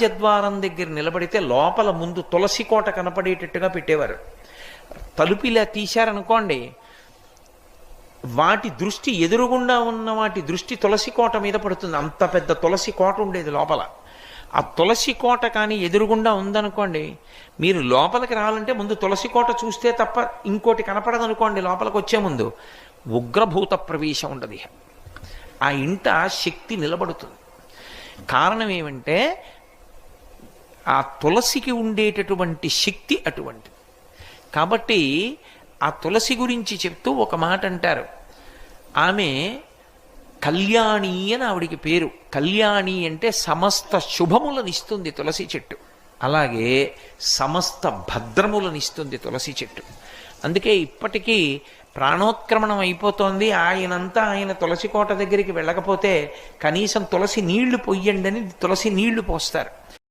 రాజద్వారం దగ్గర నిలబడితే లోపల ముందు తులసి కోట కనపడేటట్టుగా పెట్టేవారు. తలుపు ఇలా తీశారనుకోండి, వాటి దృష్టి ఎదురుగుండా ఉన్న వాటి దృష్టి తులసి కోట మీద పడుతుంది. అంత పెద్ద తులసి కోట ఉండేది లోపల. ఆ తులసి కోట కానీ ఎదురుగుండా ఉందనుకోండి, మీరు లోపలికి రావాలంటే ముందు తులసి కోట చూస్తే తప్ప ఇంకోటి కనపడదనుకోండి. లోపలికి వచ్చే ముందు ఉగ్రభూత ప్రవేశం ఉండదు. ఆ ఇంట శక్తి నిలబడుతుంది. కారణం ఏమంటే ఆ తులసికి ఉండేటటువంటి శక్తి అటువంటిది. కాబట్టి ఆ తులసి గురించి చెప్తూ ఒక మాట అంటారు. ఆమె కళ్యాణి అని ఆవిడికి పేరు. కళ్యాణి అంటే సమస్త శుభములనిస్తుంది తులసి చెట్టు. అలాగే సమస్త భద్రములనిస్తుంది తులసి చెట్టు. అందుకే ఇప్పటికీ ప్రాణోత్క్రమణం అయిపోతోంది, ఆయనంతా ఆయన తులసి కోట దగ్గరికి వెళ్ళకపోతే కనీసం తులసి నీళ్లు పొయ్యండి అని తులసి నీళ్లు పోస్తారు.